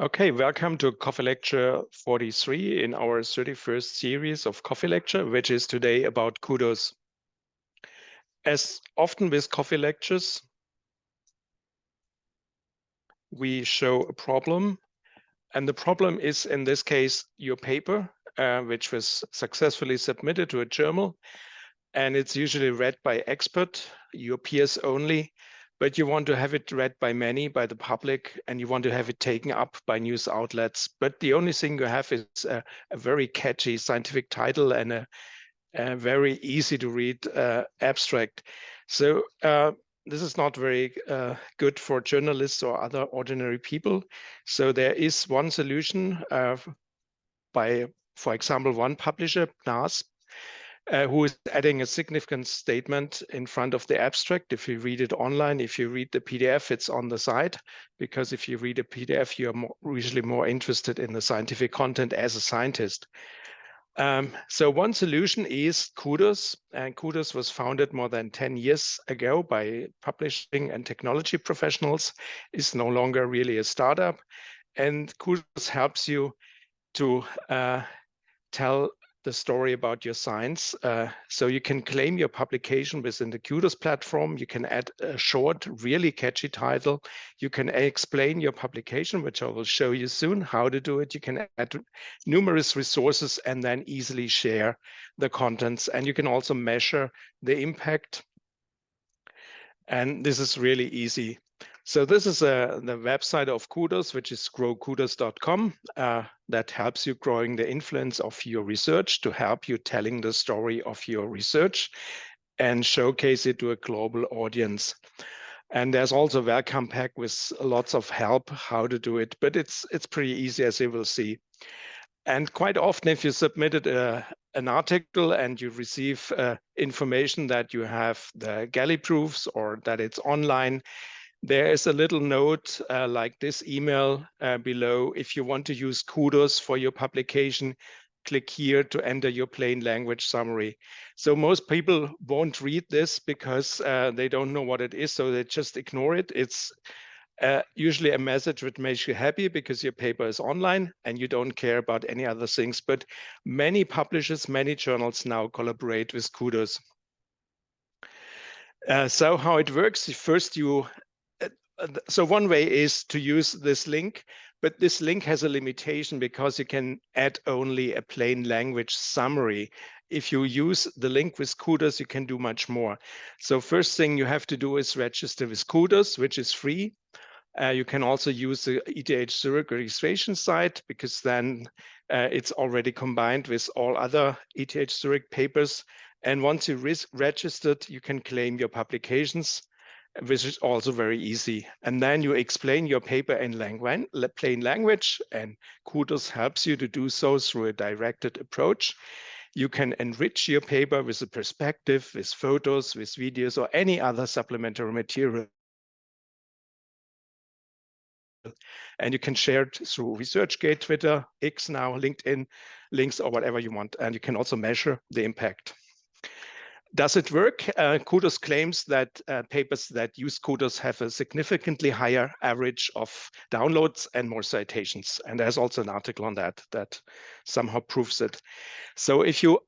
Okay, welcome to Coffee Lecture 43 in our 31st series of Coffee Lecture, which is today about Kudos. As often with Coffee Lectures, we show a problem, and the problem is, in this case, your paper, which was successfully submitted to a journal, and it's usually read by expert, your peers only, but you want to have it read by many, by the public, and you want to have it taken up by news outlets. But the only thing you have is a very catchy scientific title and a very easy to read abstract. So this is not very good for journalists or other ordinary people. So there is one solution by, for example, one publisher, NAS, who is adding a significant statement in front of the abstract. If you read it online, if you read the PDF, it's on the side, because if you read a PDF, you're usually more interested in the scientific content as a scientist. So one solution is Kudos, and Kudos was founded more than 10 years ago by publishing and technology professionals. It's no longer really a startup, and Kudos helps you to tell the story about your science. So you can claim your publication within the Kudos platform. You can add a short, really catchy title. You can explain your publication, which I will show you soon how to do it. You can add numerous resources and then easily share the contents. And you can also measure the impact. And this is really easy. So this is the website of Kudos, which is growkudos.com. That helps you growing the influence of your research to help you telling the story of your research and showcase it to a global audience. And there's also a welcome pack with lots of help how to do it, but it's pretty easy, as you will see. And quite often, if you submitted an article and you receive information that you have the galley proofs or that it's online, there is a little note like this email below. If you want to use Kudos for your publication, click here to enter your plain language summary. So most people won't read this because they don't know what it is, so they just ignore it. It's usually a message which makes you happy because your paper is online and you don't care about any other things. But many publishers, many journals now collaborate with Kudos. So how it works, first so one way is to use this link, but this link has a limitation because you can add only a plain language summary. If you use the link with Kudos, you can do much more. So first thing you have to do is register with Kudos, which is free. You can also use the ETH Zurich registration site because then it's already combined with all other ETH Zurich papers. And once you registered, you can claim your publications, which is also very easy. And then you explain your paper in plain language, and Kudos helps you to do so through a directed approach. You can enrich your paper with a perspective, with photos, with videos, or any other supplementary material. And you can share it through ResearchGate, Twitter, X now, LinkedIn, links, or whatever you want. And you can also measure the impact. Does it work? Kudos claims that papers that use Kudos have a significantly higher average of downloads and more citations. And there's also an article on that somehow proves it. So if you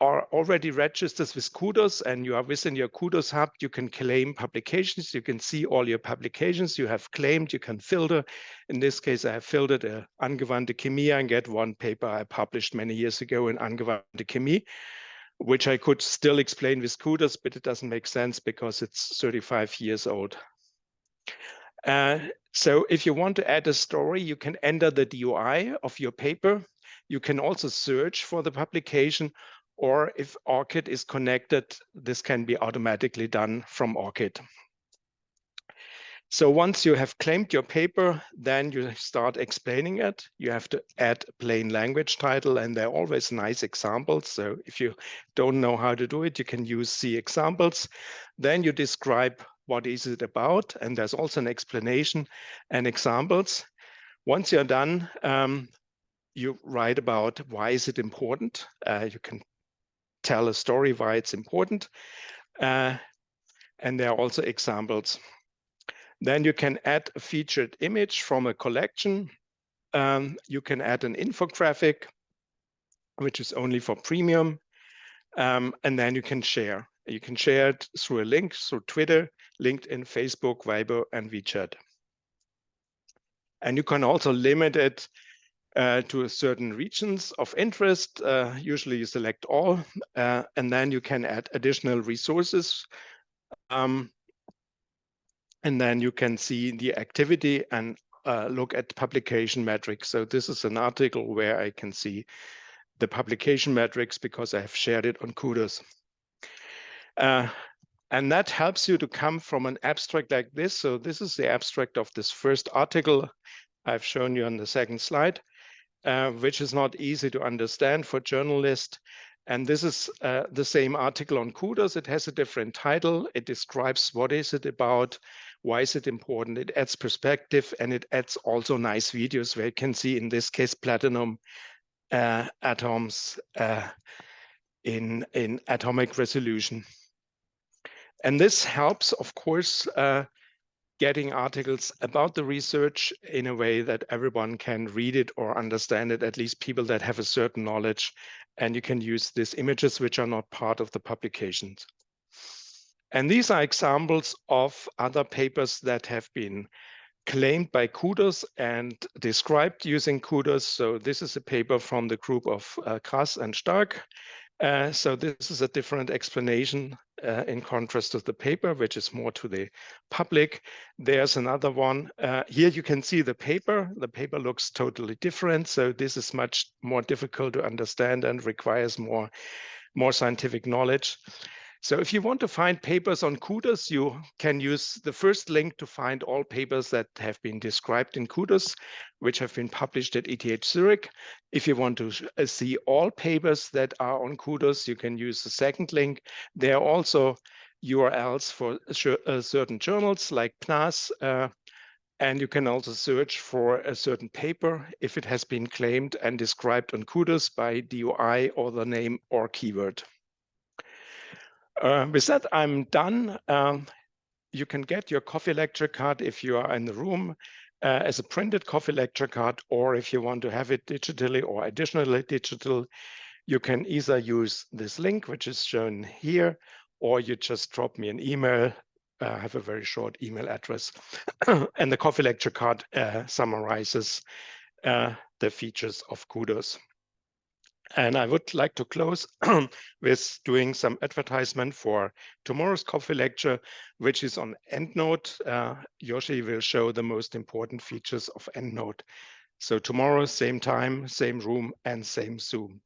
are already registered with Kudos and you are within your Kudos hub, you can claim publications. You can see all your publications you have claimed. You can filter. In this case, I have filtered Angewandte Chemie and get one paper I published many years ago in Angewandte Chemie, which I could still explain with Kudos, but it doesn't make sense because it's 35 years old. So if you want to add a story, you can enter the DOI of your paper. You can also search for the publication, or if ORCID is connected, this can be automatically done from ORCID. So once you have claimed your paper, then you start explaining it. You have to add a plain language title, and they're always nice examples. So if you don't know how to do it, you can use the examples. Then you describe what is it about, and there's also an explanation and examples. Once you're done, you write about why is it important. You can tell a story why it's important. And there are also examples. Then you can add a featured image from a collection. you can add an infographic, which is only for premium, and then you can share. You can share it through a link, through Twitter, LinkedIn, Facebook, Weibo, and WeChat. And you can also limit it to certain regions of interest. Usually you select all, and then you can add additional resources. And then you can see the activity and look at publication metrics. So this is an article where I can see the publication metrics because I have shared it on Kudos. And that helps you to come from an abstract like this. So this is the abstract of this first article I've shown you on the second slide, which is not easy to understand for journalists. And this is the same article on Kudos. It has a different title. It describes what is it about, why is it important. It adds perspective, and it adds also nice videos where you can see, in this case, platinum atoms in atomic resolution. And this helps, of course, getting articles about the research in a way that everyone can read it or understand it, at least people that have a certain knowledge. And you can use these images which are not part of the publications. And these are examples of other papers that have been claimed by Kudos and described using Kudos. So this is a paper from the group of Krass and Stark. So this is a different explanation in contrast to the paper, which is more to the public. There's another one. Here you can see the paper. The paper looks totally different. So this is much more difficult to understand and requires more scientific knowledge. So if you want to find papers on Kudos, you can use the first link to find all papers that have been described in Kudos, which have been published at ETH Zurich. If you want to see all papers that are on Kudos, you can use the second link. There are also URLs for certain journals like PNAS, and you can also search for a certain paper if it has been claimed and described on Kudos by DOI or the name or keyword. With that, I'm done. You can get your coffee lecture card if you are in the room as a printed coffee lecture card, or if you want to have it digitally or additionally digital, you can either use this link, which is shown here, or you just drop me an email. I have a very short email address. And the coffee lecture card summarizes the features of Kudos. And I would like to close with doing some advertisement for tomorrow's coffee lecture, which is on EndNote. Yoshi will show the most important features of EndNote. So tomorrow, same time, same room, and same Zoom.